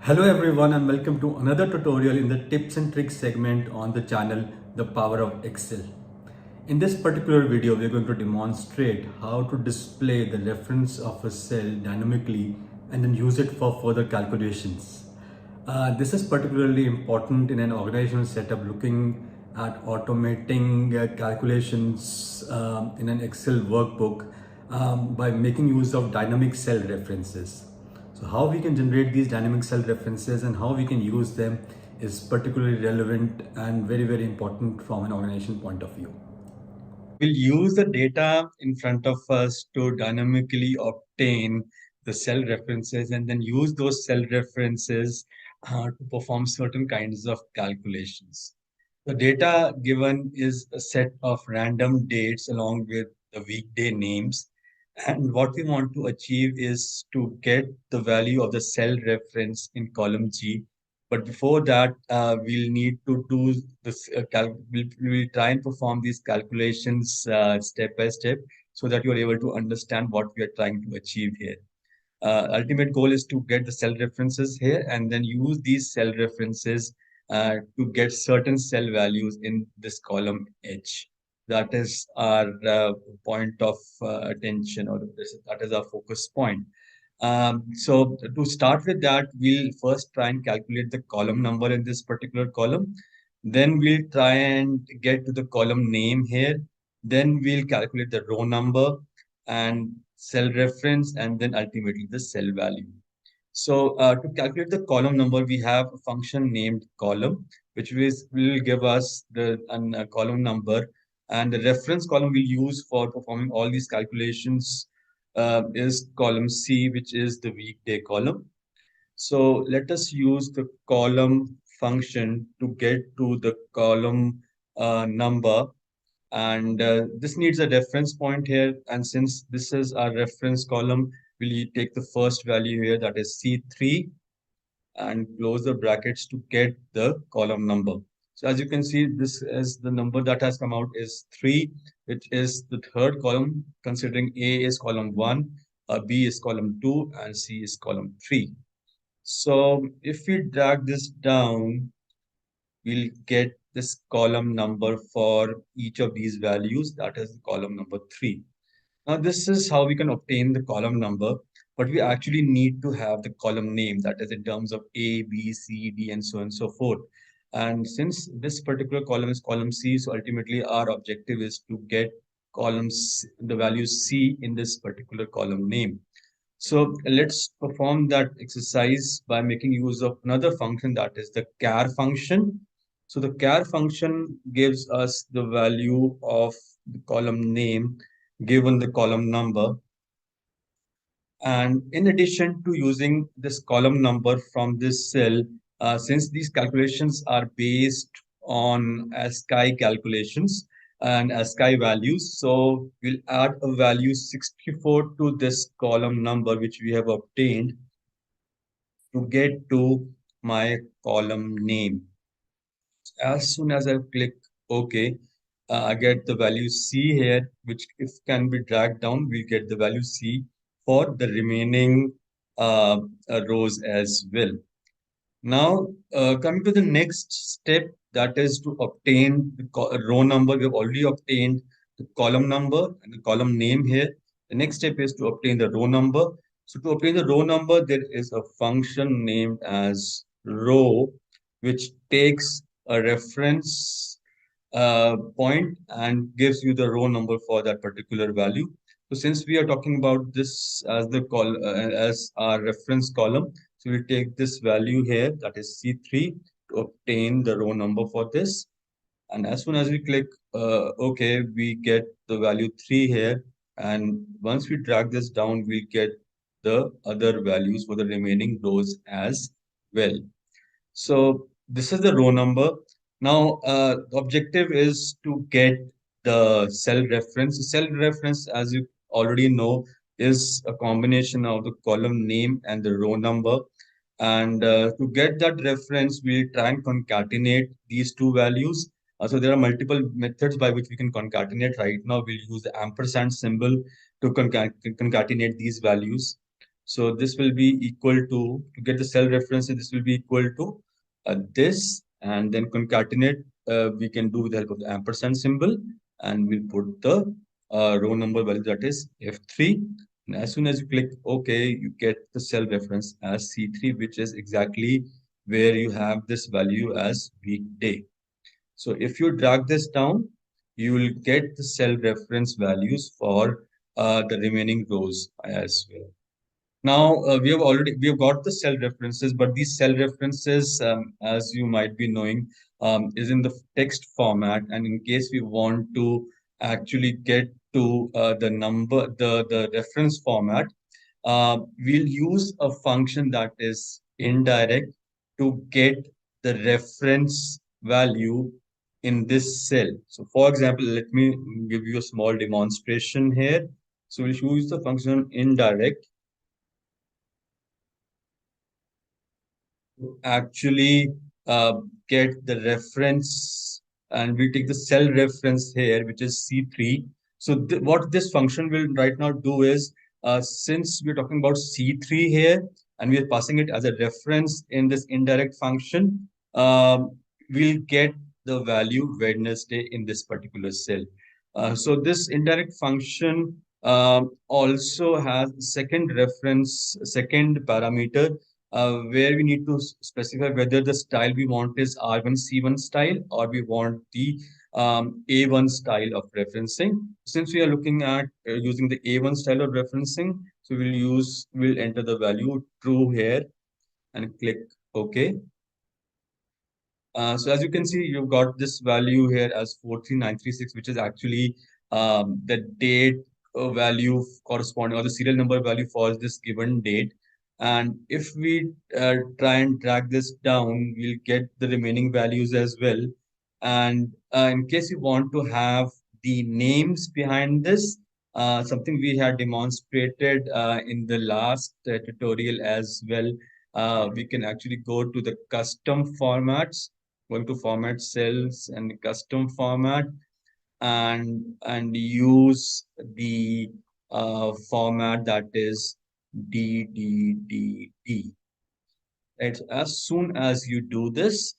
Hello everyone and welcome to another tutorial in the tips and tricks segment on the channel The Power of Excel. In this particular video, we're going to demonstrate how to display the reference of a cell dynamically and then use it for further calculations. This is particularly important in an organizational setup looking at automating calculations in an Excel workbook by making use of dynamic cell references. So how we can generate these dynamic cell references and how we can use them is particularly relevant and very important from an organization point of view. We'll use the data in front of us to dynamically obtain the cell references and then use those cell references to perform certain kinds of calculations. The data given is a set of random dates along with the weekday names. And what we want to achieve is to get the value of the cell reference in column G. But before that, we'll need to do this. We'll try and perform these calculations step by step so that you are able to understand what we are trying to achieve here. Ultimate goal is to get the cell references here and then use these cell references to get certain cell values in this column H. That is our point of attention, or that is our focus point. So to start with that, we'll first try and calculate the column number in this particular column. Then we'll try and get to the column name here. Then we'll calculate the row number and cell reference, and then ultimately the cell value. So to calculate the column number, we have a function named column, which will give us the column number, and the reference column we use for performing all these calculations is column C, which is the weekday column. So let us use the column function to get to the column number, and this needs a reference point here. And since this is our reference column, we'll take the first value here, that is C3, and close the brackets to get the column number. So as you can see, this is the number that has come out is 3, which is the third column, considering A is column 1, B is column 2, and C is column 3. So if we drag this down, we'll get this column number for each of these values, that is column number 3. Now this is how we can obtain the column number, but we actually need to have the column name, that is in terms of A, B, C, D, and so on and so forth. And since this particular column is column C, so ultimately our objective is to get the value C in this particular column name. So let's perform that exercise by making use of another function, that is the char function. So the char function gives us the value of the column name given the column number. And in addition to using this column number from this cell, since these calculations are based on ASCII calculations and ASCII values, so we'll add a value 64 to this column number which we have obtained to get to my column name. As soon as I click OK, I get the value C here, which if can be dragged down, we get the value C for the remaining rows as well. Now, coming to the next step, that is to obtain the row number. We have already obtained the column number and the column name here. The next step is to obtain the row number. So to obtain the row number, there is a function named as row, which takes a reference point and gives you the row number for that particular value. So since we are talking about this as as our reference column, so we take this value here, that is C3, to obtain the row number for this. And as soon as we click OK, we get the value 3 here. And once we drag this down, we get the other values for the remaining rows as well. So this is the row number. Now, the objective is to get the cell reference. The cell reference, as you already know, is a combination of the column name and the row number. And to get that reference, we'll try and concatenate these two values. So there are multiple methods by which we can concatenate. Right now, we'll use the ampersand symbol to concatenate these values. So this will be equal to get the cell references, this will be equal to this, and then concatenate, we can do with the help of the ampersand symbol, and we'll put the row number value, that is F3. And as soon as you click OK, you get the cell reference as C3, which is exactly where you have this value as weekday. So if you drag this down, you will get the cell reference values for the remaining rows as well. Now we have got the cell references, but these cell references, as you might be knowing, is in the text format. And in case we want to actually get to the reference format, we'll use a function that is indirect to get the reference value in this cell. So for example, let me give you a small demonstration here. So we'll use the function indirect actually uh, get the reference, and we take the cell reference here, which is C3. So what this function will right now do is, since we're talking about C3 here and we are passing it as a reference in this indirect function, we'll get the value Wednesday in this particular cell. So this indirect function also has second parameter, where we need to specify whether the style we want is R1C1 style or we want the A1 style of referencing. Since we are looking at using the A1 style of referencing, so we'll enter the value true here and click OK. So as you can see, you've got this value here as 43936, which is actually the date value corresponding, or the serial number value for this given date. And if we try and drag this down, we'll get the remaining values as well. And in case you want to have the names behind this, something we had demonstrated in the last tutorial as well, we can actually go to the custom formats, going to format cells and custom format, and use the format that is DDDD. Right. As soon as you do this,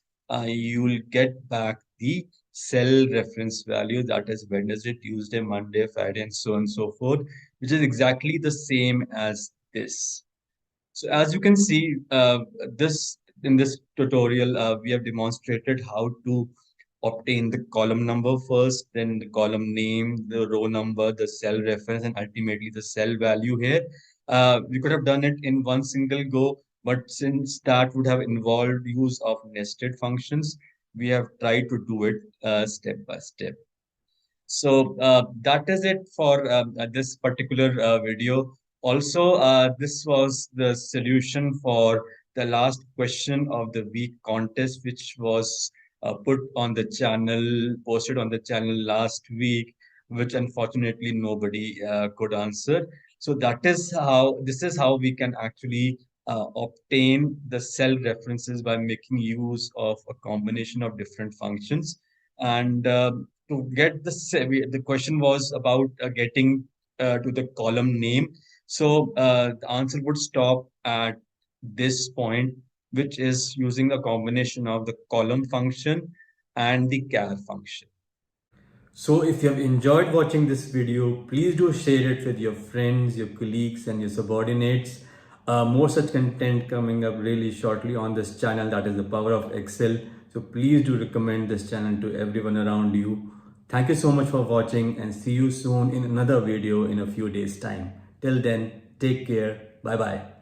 you will get back the cell reference value, that is Wednesday, Tuesday, Monday, Friday, and so on and so forth, which is exactly the same as this. So as you can see, this in this tutorial, we have demonstrated how to obtain the column number first, then the column name, the row number, the cell reference, and ultimately the cell value here. We could have done it in one single go, but since that would have involved use of nested functions, we have tried to do it step by step. So that is it for this particular video. Also, this was the solution for the last question of the week contest, which was put on the channel, posted on the channel last week, which unfortunately nobody could answer. So this is how we can actually obtain the cell references by making use of a combination of different functions. And to get the question was about getting to the column name. So the answer would stop at this point, which is using a combination of the column function and the char function. So if you have enjoyed watching this video, please do share it with your friends, your colleagues, and your subordinates. More such content coming up really shortly on this channel, that is the power of Excel. So please do recommend this channel to everyone around you. Thank you so much for watching, and see you soon in another video in a few days time. Till then, take care. Bye bye.